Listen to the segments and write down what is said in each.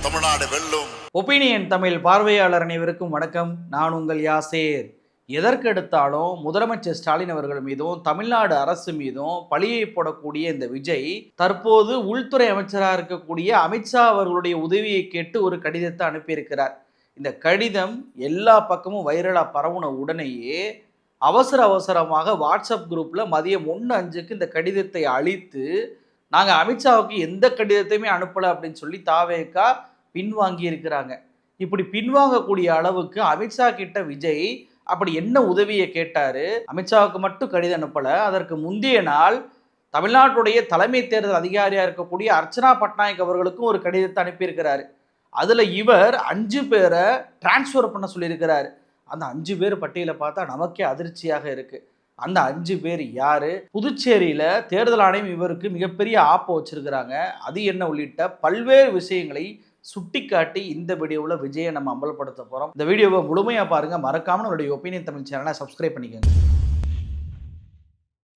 தமிழ்நாடு வெல்லும். ஒப்பீனியன் தமிழ் பார்வையாளர் அனைவருக்கும் வணக்கம். நான் உங்கள் யாசேர். எதற்கெடுத்தாலும் முதலமைச்சர் ஸ்டாலின் அவர்கள் மீதும் தமிழ்நாடு அரசு மீதும் பழியை போடக்கூடிய இந்த விஜய் தற்போது உள்துறை அமைச்சராக இருக்கக்கூடிய அமித்ஷா அவர்களுடைய உதவியை கேட்டு ஒரு கடிதத்தை அனுப்பியிருக்கிறார். இந்த கடிதம் எல்லா பக்கமும் வைரலாக பரவுன உடனேயே அவசரமாக வாட்ஸ்அப் குரூப்பில் மதியம் 1:05 இந்த கடிதத்தை அளித்து நாங்கள் அமித்ஷாவுக்கு எந்த கடிதத்தையுமே அனுப்பலை அப்படின்னு சொல்லி தாவேகா பின்வாங்கி இருக்கிறாங்க. இப்படி பின்வாங்கக்கூடிய அளவுக்கு அமித்ஷா கிட்ட விஜய் அப்படி என்ன உதவியை கேட்டாரு? அமித்ஷாவுக்கு மட்டும் கடிதம் அனுப்பல. அதற்கு முந்தைய நாள் தமிழ்நாட்டுடைய தலைமை தேர்தல் அதிகாரியாக இருக்கக்கூடிய அர்ச்சனா பட்நாயக் அவர்களுக்கும் ஒரு கடிதத்தை அனுப்பியிருக்கிறாரு. அதில் இவர் 5 பேரை டிரான்ஸ்ஃபர் பண்ண சொல்லியிருக்கிறாரு. அந்த 5 பேர் பட்டியலை பார்த்தா நமக்கே அதிர்ச்சியாக இருக்கு. அந்த 5 பேர் யாரு? புதுச்சேரியில் தேர்தல் ஆணையம் இவருக்கு மிகப்பெரிய ஆப்பை வச்சிருக்கிறாங்க. அது என்ன உள்ளிட்ட பல்வேறு விஷயங்களை சுட்டிக்காட்டி இந்த வீடியோவில் விஜயை நம்ம அம்பலப்படுத்த போகிறோம். இந்த வீடியோவை முழுமையாக பாருங்கள். மறக்காமல் நம்மளுடைய ஒப்பீனியன் தமிழ் சேனலை சப்ஸ்கிரைப் பண்ணிக்கோங்க.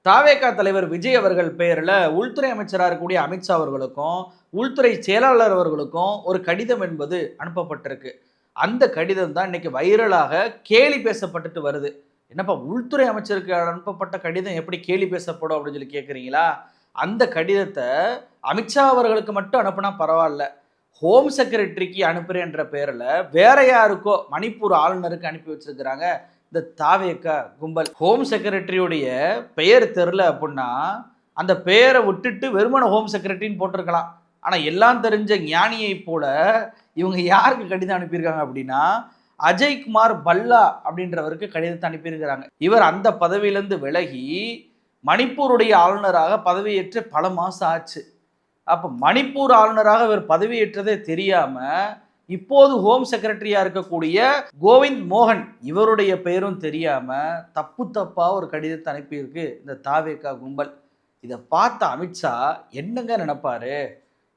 தாவேகா தலைவர் விஜய் அவர்கள் பெயரில் உள்துறை அமைச்சராக இருக்கக்கூடிய அமித்ஷா அவர்களுக்கும் உள்துறை செயலாளர் அவர்களுக்கும் ஒரு கடிதம் என்பது அனுப்பப்பட்டிருக்கு. அந்த கடிதம் தான் இன்னைக்கு வைரலாக கேலி பேசப்பட்டுட்டு வருது. என்னப்பா உள்துறை அமைச்சருக்கு அனுப்பப்பட்ட கடிதம் எப்படி கேலி பேசப்படும் அப்படின்னு சொல்லி கேட்குறீங்களா? அந்த கடிதத்தை அமித்ஷா அவர்களுக்கு மட்டும் அனுப்புனா பரவாயில்ல, ஹோம் செக்ரட்டரிக்கு அனுப்புறேன்ற பேரில் வேற யாருக்கோ மணிப்பூர் ஆளுநருக்கு அனுப்பி வச்சிருக்கிறாங்க இந்த தாவேகா கும்பல். ஹோம் செக்ரட்டரியுடைய பெயர் தெரில அப்படின்னா அந்த பெயரை விட்டுட்டு வெறுமன ஹோம் செக்ரட்டரின்னு போட்டிருக்கலாம். ஆனால் எல்லாம் தெரிஞ்ச ஞானியை போல இவங்க யாருக்கு கடிதம் அனுப்பியிருக்காங்க அப்படின்னா அஜய்குமார் பல்லா அப்படின்றவருக்கு கடிதத்தை அனுப்பியிருக்கிறாங்க. இவர் அந்த பதவியிலேருந்து விலகி மணிப்பூருடைய ஆளுநராக பதவியேற்று பல மாதம் ஆச்சு. அப்போ மணிப்பூர் ஆளுநராக இவர் பதவியேற்றதே தெரியாமல் இப்போது ஹோம் செக்ரட்டரியாக இருக்கக்கூடிய கோவிந்த் மோகன் இவருடைய பெயரும் தெரியாமல் தப்பாக ஒரு கடிதத்தை அனுப்பியிருக்கு இந்த தாவேகா கும்பல். இதை பார்த்த அமித்ஷா என்னங்க நினைப்பாரு?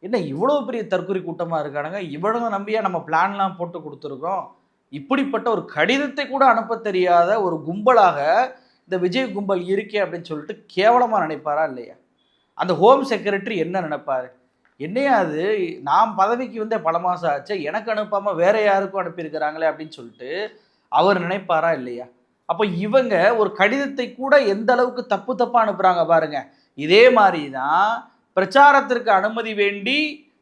என்ன இவ்வளோ பெரிய தற்கொலை கூட்டமாக இருக்கானுங்க, இவ்வளவு நம்பியா நம்ம பிளான்லாம் போட்டு கொடுத்துருக்கோம், இப்படிப்பட்ட ஒரு கடிதத்தை கூட அனுப்ப தெரியாத ஒரு கும்பலாக இந்த விஜய் கும்பல் இருக்கே அப்படின்னு சொல்லிட்டு கேவலமாக நினைப்பாரா இல்லையா? அந்த ஹோம் செக்ரட்டரி என்ன நினைப்பாரு? என்னையா அது, நான் பதவிக்கு வந்தே பல மாதம் ஆச்சு, எனக்கு அனுப்பாமல் வேற யாருக்கும் அனுப்பியிருக்கிறாங்களே அப்படின்னு சொல்லிட்டு அவர் நினைப்பாரா இல்லையா? அப்போ இவங்க ஒரு கடிதத்தை கூட எந்த அளவுக்கு தப்பாக அனுப்புகிறாங்க பாருங்க. இதே மாதிரி தான் பிரச்சாரத்திற்கு அனுமதி வேண்டி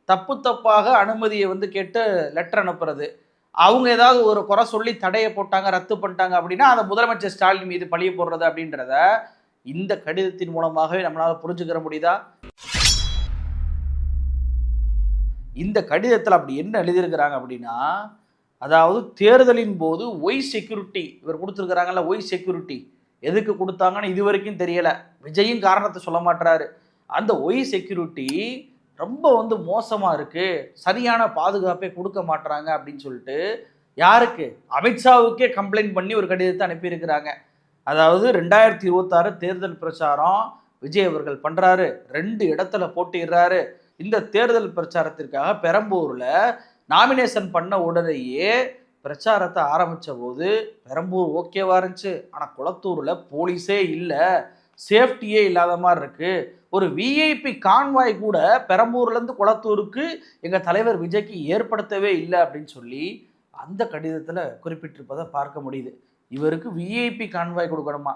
தப்பாக அனுமதியை கேட்டு லெட்டர் அனுப்புறது. அவங்க ஏதாவது ஒரு குறை சொல்லி தடையை போட்டாங்க, ரத்து பண்ணிட்டாங்க அப்படின்னா அதை முதலமைச்சர் ஸ்டாலின் மீது பழிய போடுறது அப்படின்றத இந்த கடிதத்தின் மூலமாகவே நம்மளால் புரிஞ்சுக்கிற முடியுதா? இந்த கடிதத்தில் அப்படி என்ன எழுதியிருக்கிறாங்க அப்படின்னா, அதாவது தேர்தலின் போது ஒய் செக்யூரிட்டி இவர் கொடுத்துருக்கிறாங்கல்ல, ஒய் செக்யூரிட்டி எதுக்கு கொடுத்தாங்கன்னு இது வரைக்கும் தெரியலை. விஜயும் காரணத்தை சொல்ல மாட்டுறாரு. அந்த ஒய் செக்யூரிட்டி ரொம்ப மோசமாக இருக்குது, சரியான பாதுகாப்பை கொடுக்க மாட்டுறாங்க அப்படின்னு சொல்லிட்டு யாருக்கு? அமித்ஷாவுக்கே கம்ப்ளைண்ட் பண்ணி ஒரு கடிதத்தை அனுப்பியிருக்கிறாங்க. அதாவது 2026 தேர்தல் பிரச்சாரம் விஜய் அவர்கள் பண்ணுறாரு, 2 இடத்துல போட்டிடுறாரு. இந்த தேர்தல் பிரச்சாரத்திற்காக பெரம்பூரில் நாமினேஷன் பண்ண உடனேயே பிரச்சாரத்தை ஆரம்பித்த போது பெரம்பூர் ஓகேவா இருந்துச்சு. ஆனால் குளத்தூரில் போலீஸே இல்லை, சேஃப்டியே இல்லாத மாதிரி இருக்குது. ஒரு விஐபி கான்வாய் கூட பெரம்பூர்லேருந்து குளத்தூருக்கு எங்கள் தலைவர் விஜய்க்கு ஏற்படுத்தவே இல்லை அப்படின்னு சொல்லி அந்த கடிதத்தில் குறிப்பிட்டிருப்பதை பார்க்க முடியுது. இவருக்கு விஐபி கான்வாய் கொடுக்கணுமா?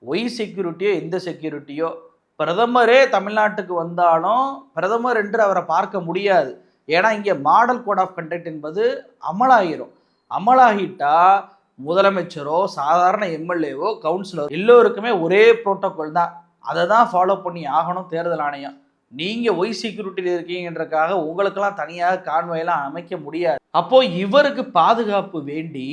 ஒய் செக்யூரிட்டியோ எந்த செக்யூரிட்டியோ, பிரதமரே தமிழ்நாட்டுக்கு வந்தாலும் பிரதமர் என்று அவரை பார்க்க முடியாது. ஏன்னா இங்கே மாடல் கோட் ஆஃப் கண்டக்ட் என்பது அமலாகிரும். அமலாகிட்டா முதலமைச்சரோ சாதாரண எம்எல்ஏவோ கவுன்சிலரோ எல்லோருக்குமே ஒரே புரோட்டோகால் தான், அதை தான் ஃபாலோ பண்ணி ஆகணும் தேர்தல் ஆணையம். நீங்கள் ஒய் செக்யூரிட்டியில் இருக்கீங்கன்றக்காக உங்களுக்கெல்லாம் தனியாக கான்வாயெல்லாம் அமைக்க முடியாது. அப்போது இவருக்கு பாதுகாப்பு வேண்டி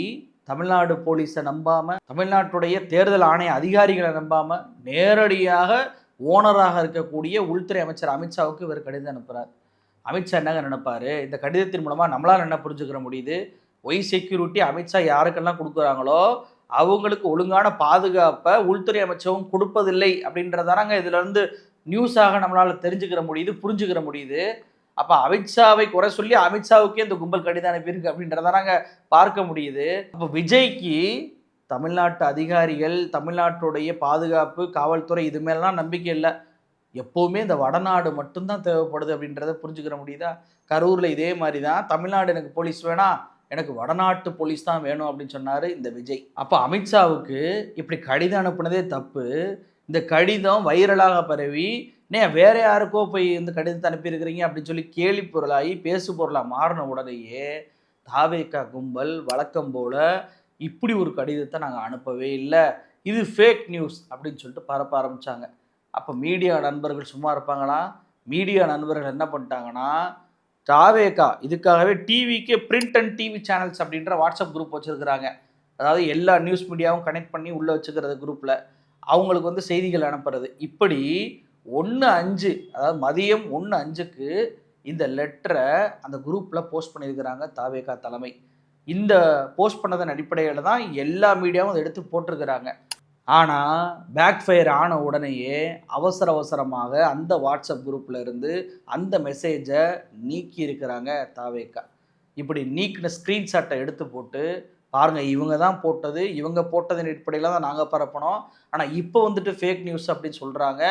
தமிழ்நாடு போலீஸை நம்பாமல், தமிழ்நாட்டுடைய தேர்தல் ஆணைய அதிகாரிகளை நம்பாமல் நேரடியாக ஓனராக இருக்கக்கூடிய உள்துறை அமைச்சர் அமித்ஷாவுக்கு இவர் கடிதம் அனுப்புகிறார். அமித்ஷா என்னங்க நினைப்பாரு? இந்த கடிதத்தின் மூலமாக நம்மளால் என்ன புரிஞ்சுக்கிற முடியுது? ஒய் செக்யூரிட்டி அமித்ஷா யாருக்கெல்லாம் கொடுக்குறாங்களோ அவங்களுக்கு ஒழுங்கான பாதுகாப்பை உள்துறை அமைச்சகம் கொடுப்பதில்லை அப்படின்றதானாங்க இதில் நியூஸாக நம்மளால் தெரிஞ்சுக்கிற முடியுது, புரிஞ்சுக்கிற முடியுது. அப்போ அமித்ஷாவை குறை சொல்லி அமித்ஷாவுக்கே இந்த கும்பல் கடிதம் அனுப்பியிருக்கு அப்படின்றத நாங்கள் பார்க்க முடியுது. அப்போ விஜய்க்கு தமிழ்நாட்டு அதிகாரிகள், தமிழ்நாட்டுடைய பாதுகாப்பு, காவல்துறை இது மேலாம் நம்பிக்கை இல்லை. எப்போவுமே இந்த வடநாடு மட்டும்தான் தேவைப்படுது அப்படின்றத புரிஞ்சுக்கிற முடியுதா? கரூரில் இதே மாதிரி தான் தமிழ்நாடு எனக்கு போலீஸ் வேணாம், எனக்கு வடநாட்டு போலீஸ் தான் வேணும் அப்படின்னு சொன்னார் இந்த விஜய். அப்போ அமித்ஷாவுக்கு இப்படி கடிதம் அனுப்புனதே தப்பு. இந்த கடிதம் வைரலாக பரவி வேற யாருக்கோ போய் இந்த கடிதத்தை அனுப்பியிருக்கிறீங்க அப்படின்னு சொல்லி கேலி பொருளாகி பேசு பொருளாக மாறின உடனேயே தாவேகா கும்பல் வழக்கம் போல இப்படி ஒரு கடிதத்தை நாங்கள் அனுப்பவே இல்லை, இது ஃபேக் நியூஸ் அப்படின்னு சொல்லிட்டு பரப்ப ஆரம்பித்தாங்க. அப்போ மீடியா நண்பர்கள் சும்மா இருப்பாங்களா? மீடியா நண்பர்கள் என்ன பண்ணிட்டாங்கன்னா, தாவேகா இதுக்காகவே டிவிக்கே பிரிண்ட் அண்ட் டிவி சேனல்ஸ் அப்படின்ற வாட்ஸ்அப் குரூப் வச்சுருக்கிறாங்க. அதாவது எல்லா நியூஸ் மீடியாவும் கனெக்ட் பண்ணி உள்ளே வச்சுக்கிறது குரூப்பில் அவங்களுக்கு வந்து செய்திகள் அனுப்புறது. இப்படி 1:05 அதாவது மதியம் 1:05க்கு இந்த லெட்டரை அந்த குரூப்பில் போஸ்ட் பண்ணியிருக்கிறாங்க தாவேகா தலைமை. இந்த போஸ்ட் பண்ணதன் அடிப்படையில் தான் எல்லா மீடியாவும் அதை எடுத்து போட்டிருக்கிறாங்க. ஆனால் பேக் ஃபயர் ஆன உடனேயே அவசரமாக அந்த வாட்ஸ்அப் குரூப்பில் இருந்து அந்த மெசேஜை நீக்கி இருக்கிறாங்க தாவேகா. இப்படி நீக்கின ஸ்க்ரீன்ஷாட்டை எடுத்து போட்டு பாருங்கள், இவங்க தான் போட்டது, இவங்க போட்டதன் அடிப்படையில் தான் நாங்கள் பரப்பினோம், ஆனால் இப்போ வந்துட்டு ஃபேக் நியூஸ் அப்படின்னு சொல்கிறாங்க,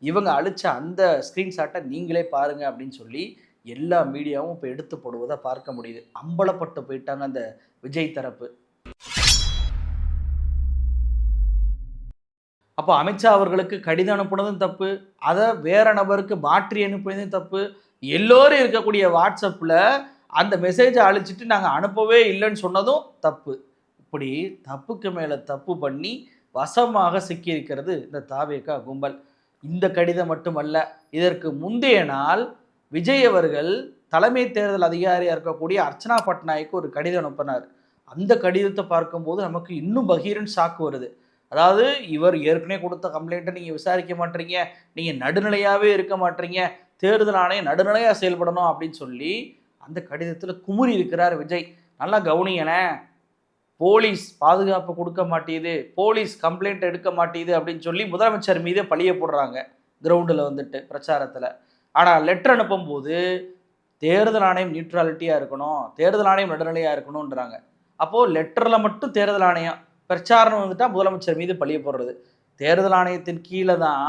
இவங்க அழிச்ச அந்த ஸ்க்ரீன்ஷாட்டை நீங்களே பாருங்கள் அப்படின்னு சொல்லி எல்லா மீடியாவும் இப்போ எடுத்து போடுவதை பார்க்க முடியுது. அம்பலப்பட்டு போயிட்டாங்க அந்த விஜய் தரப்பு. அப்போ அமித்ஷா அவர்களுக்கு கடிதம் அனுப்புனதும் தப்பு, அதை வேற நபருக்கு மாற்றி அனுப்புனதும் தப்பு, எல்லோரும் இருக்கக்கூடிய வாட்ஸ்அப்பில் அந்த மெசேஜை அழிச்சிட்டு நாங்கள் அனுப்பவே இல்லைன்னு சொன்னதும் தப்பு. இப்படி தப்புக்கு மேலே தப்பு பண்ணி வசமாக சிக்கியிருக்கிறது இந்த தாவேகா கும்பல். இந்த கடிதம் மட்டுமல்ல, இதற்கு முந்தைய நாள் விஜய் அவர்கள் தலைமை தேர்தல் அதிகாரியாக இருக்கக்கூடிய அர்ச்சனா பட்நாயக்கு ஒரு கடிதம் அனுப்பினார். அந்த கடிதத்தை பார்க்கும்போது நமக்கு இன்னும் பகீரன் ஷாக்கு வருது. அதாவது இவர் ஏற்கனவே கொடுத்த கம்ப்ளைண்ட்டை நீங்கள் விசாரிக்க மாட்டீங்க, நீங்கள் நடுநிலையாகவே இருக்க மாட்டீங்க, தேர்தல் ஆணையம் நடுநிலையாக செயல்படணும் அப்படின்னு சொல்லி அந்த கடிதத்தில் குமுறி இருக்கிறார் விஜய். நல்லா கவனிங்களேன், போலீஸ் பாதுகாப்பு கொடுக்க மாட்டேது, போலீஸ் கம்ப்ளைண்ட் எடுக்க மாட்டேது அப்படின்னு சொல்லி முதலமைச்சர் மீதே பழிய போடுறாங்க கிரவுண்டில் வந்துட்டு பிரச்சாரத்தில். ஆனால் லெட்டர் அனுப்பும்போது தேர்தல் ஆணையம் நியூட்ராலிட்டியாக இருக்கணும், தேர்தல் ஆணையம் நடுநிலையாக இருக்கணுன்றாங்க. அப்போது லெட்டரில் மட்டும் தேர்தல் ஆணையம், பிரச்சாரம் வந்துட்டால் முதலமைச்சர் மீது பழிய போடுறது. தேர்தல் ஆணையத்தின் கீழே தான்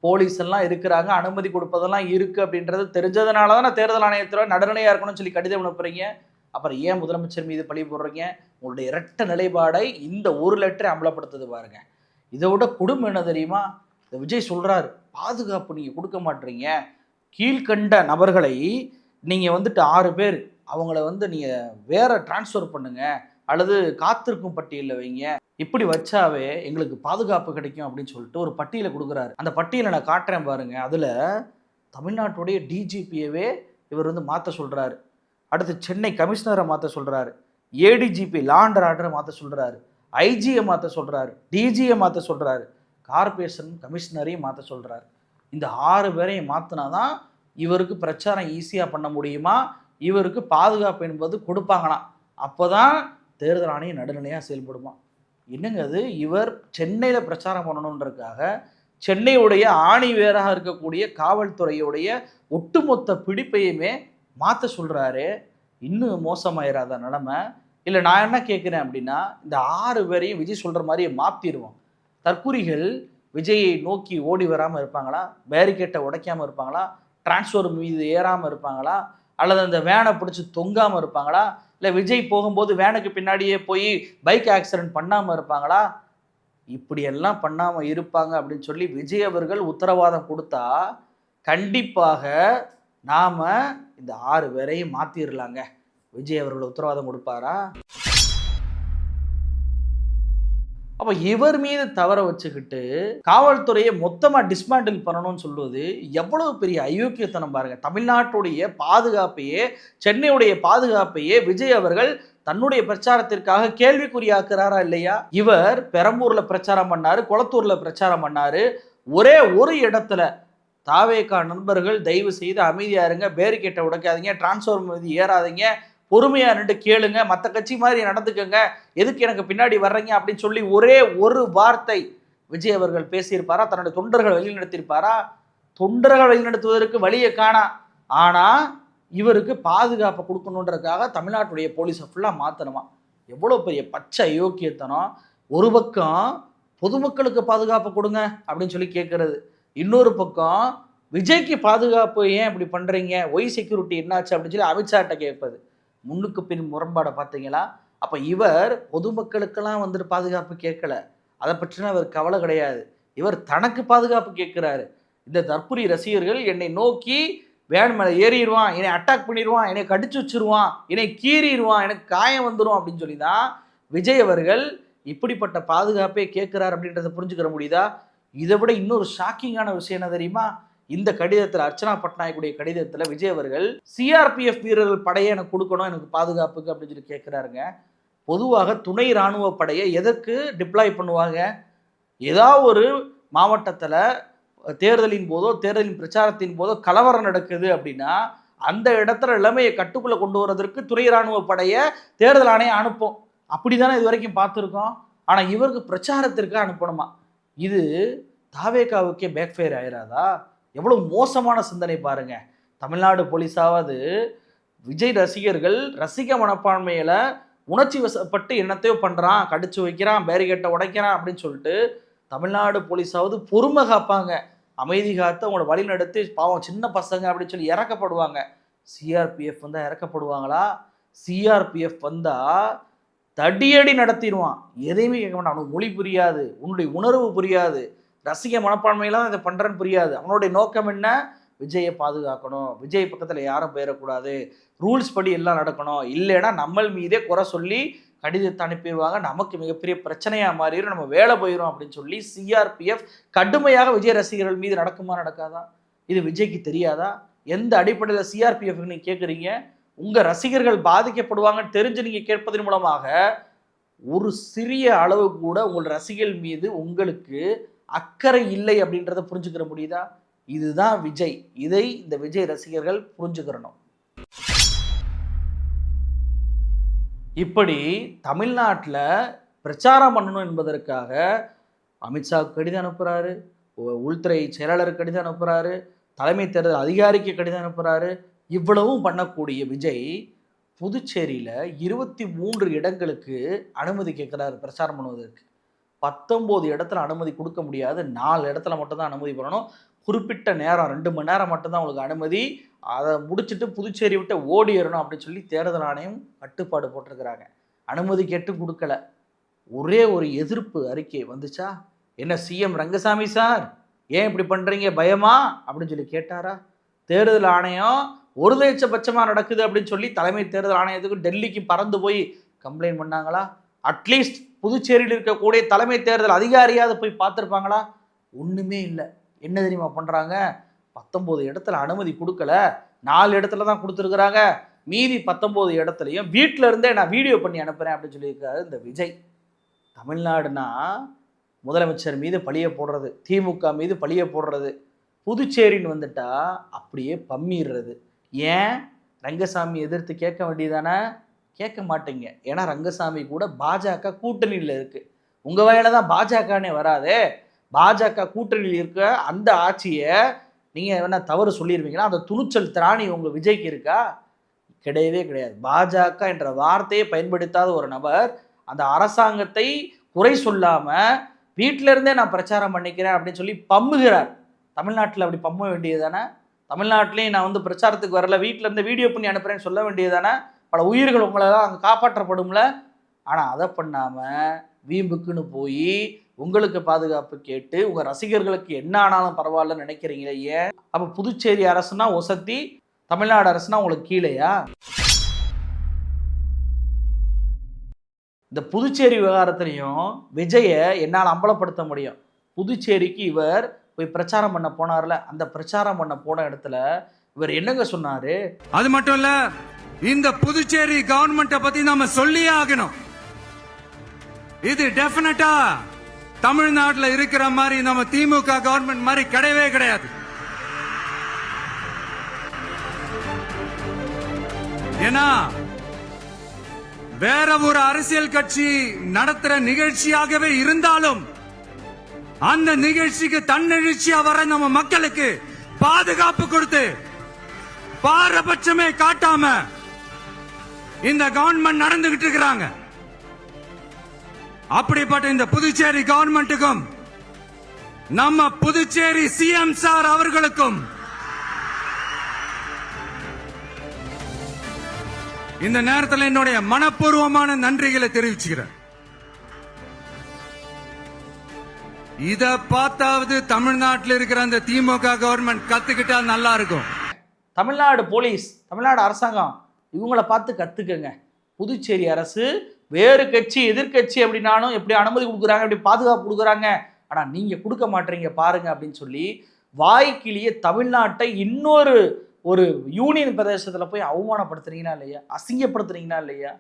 போலீஸ் எல்லாம் இருக்கிறாங்க, அனுமதி கொடுப்பதெல்லாம் இருக்குது அப்படின்றது தெரிஞ்சதுனால தான் நான் தேர்தல் ஆணையத்தில் நடுநிலையாக இருக்கணும்னு சொல்லி கடிதம் அனுப்புகிறீங்க. அப்புறம் ஏன் முதலமைச்சர் மீது பழி போடுறீங்க? உங்களுடைய இரட்ட நிலைப்பாடை இந்த ஒரு லெட்டரை அம்பலப்படுத்துது பாருங்க. இதை விட கொடுமை என்ன தெரியுமா? இந்த விஜய் சொல்கிறார், பாதுகாப்பு நீங்கள் கொடுக்க மாட்டீங்க, கீழ்கண்ட நபர்களை நீங்கள் வந்துட்டு 6 பேர் அவங்கள வந்து நீங்கள் வேற டிரான்ஸ்ஃபர் பண்ணுங்க அல்லது காத்திருக்கும் பட்டியலில் வைங்க, இப்படி வச்சாவே எங்களுக்கு பாதுகாப்பு கிடைக்கும் அப்படின்னு சொல்லிட்டு ஒரு பட்டியலை கொடுக்குறாரு. அந்த பட்டியலை நான் காட்டுறேன் பாருங்க. அதில் தமிழ்நாட்டுடைய டிஜிபியவே இவர் வந்து மாற்ற சொல்கிறாரு, அடுத்து சென்னை கமிஷனரை மாற்ற சொல்கிறாரு, ஏடிஜிபி லா அண்ட் ஆர்டரை மாற்ற சொல்கிறாரு, ஐஜியை மாற்ற சொல்கிறாரு, டிஜியை மாற்ற சொல்கிறாரு, கார்பரேஷன் கமிஷனரையும் மாற்ற சொல்கிறாரு. இந்த 6 பேரையும் மாற்றினா தான் இவருக்கு பிரச்சாரம் ஈஸியாக பண்ண முடியுமா, இவருக்கு பாதுகாப்பு என்பது கொடுப்பாங்களாம், அப்போ தான் தேர்தல் ஆணையம் நடுநிலையாக செயல்படுமா. என்னங்க அது? இவர் சென்னையில் பிரச்சாரம் பண்ணணுன்றதுக்காக சென்னையுடைய ஆணி வேறாக இருக்கக்கூடிய காவல்துறையுடைய ஒட்டுமொத்த பிடிப்பையுமே மாற்ற சொல்கிறாரு. இன்னும் மோசமாயிராத நிலமை. இல்லை நான் என்ன கேட்குறேன் அப்படின்னா, இந்த 6 பேரையும் விஜய் சொல்கிற மாதிரியே மாற்றிடுவோம். தற்குறிகள் விஜயை நோக்கி ஓடி வராமல் இருப்பாங்களா, பேரிகேட்டை உடைக்காமல் இருப்பாங்களா, டிரான்ஸ்ஃபர் மீது ஏறாமல் இருப்பாங்களா, அல்லது அந்த வேனை பிடிச்சி தொங்காமல் இருப்பாங்களா, இல்லை விஜய் போகும்போது வேனுக்கு பின்னாடியே போய் பைக் ஆக்சிடென்ட் பண்ணாமல் இருப்பாங்களா? இப்படியெல்லாம் பண்ணாமல் இருப்பாங்க அப்படின்னு சொல்லி விஜய் அவர்கள் உத்தரவாதம் கொடுத்தா கண்டிப்பாக நாம் இந்த 6 பேரையும் மாற்றிடலாங்க. விஜய் அவர்கள் உத்தரவாதம் கொடுப்பாரா? அப்போ இவர் மீது தவற வச்சுக்கிட்டு காவல்துறையை மொத்தமாக டிஸ்மேண்டில் பண்ணணும்னு சொல்லுவது எவ்வளவு பெரிய அயோக்கியத்தனம் பாருங்க. தமிழ்நாட்டுடைய பாதுகாப்பையே, சென்னையுடைய பாதுகாப்பையே விஜய் அவர்கள் தன்னுடைய பிரச்சாரத்திற்காக கேள்விக்குறியாக்குறாரா இல்லையா? இவர் பெரம்பூர்ல பிரச்சாரம் பண்ணாரு, கொளத்தூர்ல பிரச்சாரம் பண்ணாரு. ஒரே ஒரு இடத்துல தாவேகா நண்பர்கள் தயவு செய்து அமைதியா இருங்க, பேரிகேட்டை உடைக்காதீங்க, டிரான்ஸ்ஃபார்மர் மீது ஏறாதீங்க, பொறுமையா நின்று கேளுங்க, மற்ற கட்சி மாதிரி நடந்துக்கங்க, எதுக்கு எனக்கு பின்னாடி வர்றீங்க அப்படின்னு சொல்லி ஒரே ஒரு வார்த்தை விஜய் அவர்கள் பேசியிருப்பாரா? தன்னுடைய தொண்டர்கள் வழிநடத்தியிருப்பாரா? தொண்டர்கள் வழிநடத்துவதற்கு வழியை காணா. ஆனால் இவருக்கு பாதுகாப்பை கொடுக்கணுன்றதுக்காக தமிழ்நாட்டுடைய போலீஸை ஃபுல்லாக மாற்றணுமா? எவ்வளோ பெரிய பச்சை அயோக்கியத்தனம். ஒரு பக்கம் பொதுமக்களுக்கு பாதுகாப்பு கொடுங்க அப்படின்னு சொல்லி கேட்குறது, இன்னொரு பக்கம் விஜய்க்கு பாதுகாப்பு ஏன் இப்படி பண்றீங்க, ஒய் செக்யூரிட்டி என்னாச்சு அப்படின்னு சொல்லி அமித்ஷாட்ட கேட்பது. முன்னுக்கு பின் முரண்பாடை பார்த்தீங்களா? அப்ப இவர் பொதுமக்களுக்கெல்லாம் வந்துட்டு பாதுகாப்பு கேட்கல, அதை பற்றின அவர் கவலை கிடையாது. இவர் தனக்கு பாதுகாப்பு கேட்கிறாரு. இந்த தற்புரி ரசிகர்கள் என்னை நோக்கி வேன் மேலே ஏறிடுவான், என்னை அட்டாக் பண்ணிடுவான், என்னை கடிச்சு வச்சிருவான், என்னை கீறிடுவான், எனக்கு காயம் வந்துடும் அப்படின்னு சொல்லி தான் விஜய் அவர்கள் இப்படிப்பட்ட பாதுகாப்பே கேட்கிறார் அப்படின்றத புரிஞ்சுக்கிற முடியுதா? இதை விட இன்னொரு ஷாக்கிங்கான விஷயம் என்ன தெரியுமா? இந்த கடிதத்தில், அர்ச்சனா பட்நாயக்குடைய கடிதத்தில் விஜய் அவர்கள் சிஆர்பிஎஃப் வீரர்கள் படையை எனக்கு கொடுக்கணும், எனக்கு பாதுகாப்புக்கு அப்படின்னு சொல்லி கேட்குறாருங்க. பொதுவாக துணை இராணுவ படையை எதற்கு டிப்ளாய் பண்ணுவாங்க? ஏதாவது ஒரு மாவட்டத்தில் தேர்தலின் போதோ தேர்தலின் பிரச்சாரத்தின் போதோ கலவரம் நடக்குது அப்படின்னா அந்த இடத்துல நிலைமையை கட்டுக்குள்ளே கொண்டு வரதற்கு துணை இராணுவ படையை தேர்தல் ஆணையம் அனுப்பும். அப்படி தானே இது வரைக்கும் பார்த்துருக்கோம். ஆனால் இவருக்கு பிரச்சாரத்திற்கு அனுப்பணுமா? இது தாவேகாவுக்கே பேக்ஃபயர் ஆயிராதா? எவ்வளோ மோசமான சிந்தனை பாருங்க. தமிழ்நாடு போலீஸாவது விஜய் ரசிகர்கள் ரசிக மனப்பான்மையில் உணர்ச்சி வசப்பட்டு என்னத்தையோ பண்ணுறான், கடிச்சு வைக்கிறான், பேரிகேட்டை உடைக்கிறான் அப்படின்னு சொல்லிட்டு தமிழ்நாடு போலீஸாவது பொறுமை காப்பாங்க, அமைதி காத்து அவங்கள வழி நடத்தி பாவம் சின்ன பசங்க அப்படின்னு சொல்லி இறக்கப்படுவாங்க. சிஆர்பிஎஃப் வந்தால் இறக்கப்படுவாங்களா? சிஆர்பிஎஃப் வந்தால் தடியடி நடத்திடுவான். எதையுமே கேட்க மாட்டான். அவனுக்கு மொழி புரியாது, உன்னுடைய உணர்வு புரியாது, ரசிக மனப்பான்மையெல்லாம் இதை பண்ணுறேன்னு புரியாது. அவனுடைய நோக்கம் என்ன? விஜயை பாதுகாக்கணும், விஜய் பக்கத்தில் யாரும் போயிடக்கூடாது, ரூல்ஸ் படி எல்லாம் நடக்கணும், இல்லைன்னா நம்ம மீதே குறை சொல்லி கடிதத்தை அனுப்பிடுவாங்க, நமக்கு மிகப்பெரிய பிரச்சனையாக மாறிடும், நம்ம வேலை போயிடும் அப்படின்னு சொல்லி சிஆர்பிஎஃப் கடுமையாக விஜய் ரசிகர்கள் மீது நடக்குமா நடக்காதா? இது விஜய்க்கு தெரியாதா? எந்த அடிப்படையில் சிஆர்பிஎஃப் நீங்கள் கேட்குறீங்க? உங்கள் ரசிகர்கள் பாதிக்கப்படுவாங்கன்னு தெரிஞ்சு நீங்கள் கேட்பதன் மூலமாக ஒரு சிறிய அளவு கூட உங்கள் ரசிகர்கள் மீது உங்களுக்கு அக்கறை இல்லை அப்படின்றத புரிஞ்சுக்கிற முடியுதா? இதுதான் விஜய். இதை இந்த விஜய் ரசிகர்கள் புரிஞ்சுக்கிறணும். இப்படி தமிழ்நாட்டில் பிரச்சாரம் பண்ணணும் என்பதற்காக அமித்ஷாவுக்கு கடிதம் அனுப்புகிறாரு, உள்துறை செயலாளருக்கு கடிதம் அனுப்புகிறாரு, தலைமை தேர்தல் அதிகாரிக்கு கடிதம் அனுப்புகிறாரு. இவ்வளவும் பண்ணக்கூடிய விஜய் புதுச்சேரியில் 23 இடங்களுக்கு அனுமதி கேட்குறாரு பிரச்சாரம் பண்ணுவதற்கு. 19 இடத்துல அனுமதி கொடுக்க முடியாது, 4 இடத்துல மட்டும்தான் அனுமதி பண்ணணும். குறிப்பிட்ட நேரம் 2 மணி நேரம் மட்டும்தான் உங்களுக்கு அனுமதி, அதை முடிச்சுட்டு புதுச்சேரி விட்டு ஓடிடணும் அப்படின்னு சொல்லி தேர்தல் ஆணையம் கட்டுப்பாடு போட்டிருக்கிறாங்க. அனுமதி கேட்டு கொடுக்கல. ஒரே ஒரு எதிர்ப்பு அறிக்கை வந்துச்சா? என்ன சிஎம் ரங்கசாமி சார் ஏன் இப்படி பண்ணுறீங்க, பயமா அப்படின்னு சொல்லி கேட்டாரா? தேர்தல் ஆணையம் ஒருதேட்சபட்சமாக நடக்குது அப்படின்னு சொல்லி தலைமை தேர்தல் ஆணையத்துக்கு டெல்லிக்கு பறந்து போய் கம்ப்ளைண்ட் பண்ணாங்களா? அட்லீஸ்ட் புதுச்சேரியில் இருக்கக்கூடிய தலைமை தேர்தல் அதிகாரியாவது போய் பார்த்துருப்பாங்களா? ஒன்றுமே இல்லை. என்ன தெரியுமா பண்ணுறாங்க? 19 இடத்துல அனுமதி கொடுக்கல, 4 இடத்துல தான் கொடுத்துருக்குறாங்க, மீதி 19 இடத்துலையும் வீட்டில் இருந்தே நான் வீடியோ பண்ணி அனுப்புகிறேன் அப்படின்னு சொல்லியிருக்காரு இந்த விஜய். தமிழ்நாடுனா முதலமைச்சர் மீது பழியை போடுறது, திமுக மீது பழியை போடுறது, புதுச்சேரின்னு வந்துட்டா அப்படியே பம்மிடுறது. ஏன் ரங்கசாமி எதிர்த்து கேட்க வேண்டியதானே? கேட்க மாட்டீங்க. ஏன்னா ரங்கசாமி கூட பாஜக கூட்டணியில் இருக்குது. உங்கள் வயலில் தான் பாஜகனே வராதே. பாஜக கூட்டணியில் இருக்க அந்த ஆட்சியை நீங்கள் என்ன தவறு சொல்லிடுவீங்களா? அந்த துணிச்சல் திராணி உங்கள் விஜய்க்கு இருக்கா? கிடையவே கிடையாது. பாஜக என்ற வார்த்தையை பயன்படுத்தாத ஒரு நபர் அந்த அரசாங்கத்தை குறை சொல்லாமல் வீட்டில இருந்தே நான் பிரச்சாரம் பண்ணிக்கிறேன் அப்படின்னு சொல்லி பம்முகிறார். தமிழ்நாட்டில் அப்படி பம்ம வேண்டியது தானே? தமிழ்நாட்டிலையும் நான் வந்து பிரச்சாரத்துக்கு வரல, வீட்டில் இருந்து வீடியோ பண்ணி அனுப்புகிறேன்னு சொல்ல வேண்டியது தானே? பல உயிர்கள் உங்களெல்லாம் அங்கே காப்பாற்றப்படும்ல. ஆனால் அதை பண்ணாமல் வீம்புக்குன்னு போய் உங்களுக்கு பாதுகாப்பு கேட்டு உங்கள் ரசிகர்களுக்கு என்ன ஆனாலும் பரவாயில்லன்னு நினைக்கிறீங்களே. ஏன் அப்போ புதுச்சேரி அரசுனா ஒசத்தி, தமிழ்நாடு அரசுனா உங்களுக்கு கீழேயா? இந்த புதுச்சேரி விவகாரத்திலையும் விஜயை என்னால் அம்பலப்படுத்த முடியும். புதுச்சேரிக்கு இவர் போய் பிரச்சாரம் பண்ண போனார்ல, அந்த பிரச்சாரம் பண்ண போன இடத்துல இவர் என்னங்க சொன்னாரு? அது மட்டும் இல்ல, இந்த புதுச்சேரி கவர்மெண்ட்டை பத்தி நாம சொல்லியே ஆகணும். இது டெஃபினட்டா தமிழ்நாட்டில் இருக்கிற மாதிரி நம்ம திமுக கவர்மெண்ட் மாதிரி கிடையவே கிடையாது. ஏன்னா வேற ஒரு அரசியல் கட்சி நடத்துற நிகழ்ச்சியாகவே இருந்தாலும் அந்த நிகழ்ச்சிக்கு தன்னெழுச்சியா வர நம்ம மக்களுக்கு பாதுகாப்பு கொடுத்து பாரபட்சமே காட்டாம இந்த கவர்மெண்ட் நடந்துகிட்டு இருக்கிறாங்க. அப்படிப்பட்ட இந்த புதுச்சேரி கவர்மெண்ட்டுக்கும் நம்ம புதுச்சேரி சிஎம் சார் அவர்களுக்கும் இந்த நேரத்தில் என்னுடைய மனப்பூர்வமான நன்றிகளை தெரிவிச்சுக்கிறேன். இத பார்த்தாவது தமிழ்நாட்டில் இருக்கிற அந்த திமுக கவர்மெண்ட் கத்துக்கிட்டா நல்லா இருக்கும். தமிழ்நாடு போலீஸ், தமிழ்நாடு அரசாங்கம் இவங்கள பார்த்து கத்துக்கங்க. புதுச்சேரி அரசு வேறு கட்சி எதிர்கட்சி அப்படின்னாலும் எப்படி அனுமதி கொடுக்குறாங்க, எப்படி பாதுகாப்பு கொடுக்குறாங்க, ஆனா நீங்க கொடுக்க மாட்டீங்க பாருங்க அப்படின்னு சொல்லி வாய்க்கிலேயே தமிழ்நாட்டை இன்னொரு ஒரு யூனியன் பிரதேசத்துல போய் அவமானப்படுத்துறீங்களா இல்லையா, அசிங்கப்படுத்துறீங்களா இல்லையா?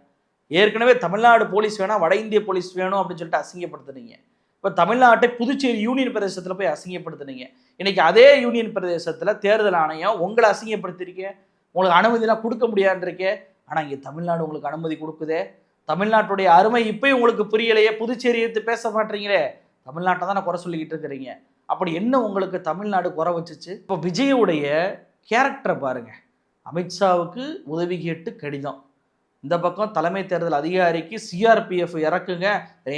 ஏற்கனவே தமிழ்நாடு போலீஸ் வேணா வட இந்திய போலீஸ் வேணும் அப்படின்னு சொல்லிட்டு அசிங்கப்படுத்துறீங்க. இப்போ தமிழ்நாட்டை புதுச்சேரி யூனியன் பிரதேசத்தில் போய் அசிங்கப்படுத்துனீங்க. இன்னைக்கு அதே யூனியன் பிரதேசத்தில் தேர்தல் ஆணையம் உங்களை அசிங்கப்படுத்திருக்கேன், உங்களுக்கு அனுமதிலாம் கொடுக்க முடியாதுருக்கே. ஆனால் இங்கே தமிழ்நாடு உங்களுக்கு அனுமதி கொடுக்குதே. தமிழ்நாட்டுடைய அருமை இப்போயும் உங்களுக்கு புரியலையே. புதுச்சேரி எடுத்து பேச மாட்டீங்களே, தமிழ்நாட்டை தானே குறை சொல்லிக்கிட்டு இருக்கிறீங்க. அப்படி என்ன உங்களுக்கு தமிழ்நாடு குறை வச்சுச்சு? இப்போ விஜயுடைய கேரக்டரை பாருங்க. அமித்ஷாவுக்கு உதவி கேட்டு கடிதம், இந்த பக்கம் தலைமை தேர்தல் அதிகாரிக்கு சிஆர்பிஎஃப் இறக்குங்க,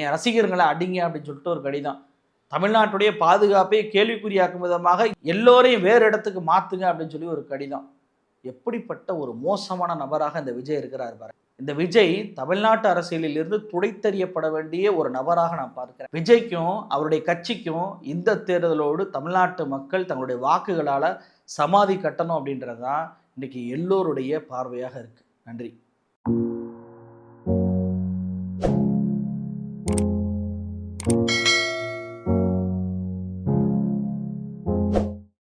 என் ரசிகர்களை அடிங்க அப்படின்னு சொல்லிட்டு ஒரு கடிதம். தமிழ்நாட்டுடைய பாதுகாப்பை கேள்விக்குறியாக்கும் விதமாக எல்லோரையும் வேறு இடத்துக்கு மாற்றுங்க அப்படின்னு சொல்லி ஒரு கடிதம். எப்படிப்பட்ட ஒரு மோசமான நபராக இந்த விஜய் இருக்கிறார் பாரு. இந்த விஜய் தமிழ்நாட்டு அரசியலில் இருந்து துடைத்தறியப்பட வேண்டிய ஒரு நபராக நான் பார்க்கிறேன். விஜய்க்கும் அவருடைய கட்சிக்கும் இந்த தேர்தலோடு தமிழ்நாட்டு மக்கள் தங்களுடைய வாக்குகளால் சமாதி கட்டணும் அப்படின்றது தான் இன்னைக்கு எல்லோருடைய பார்வையாக இருக்கு. நன்றி.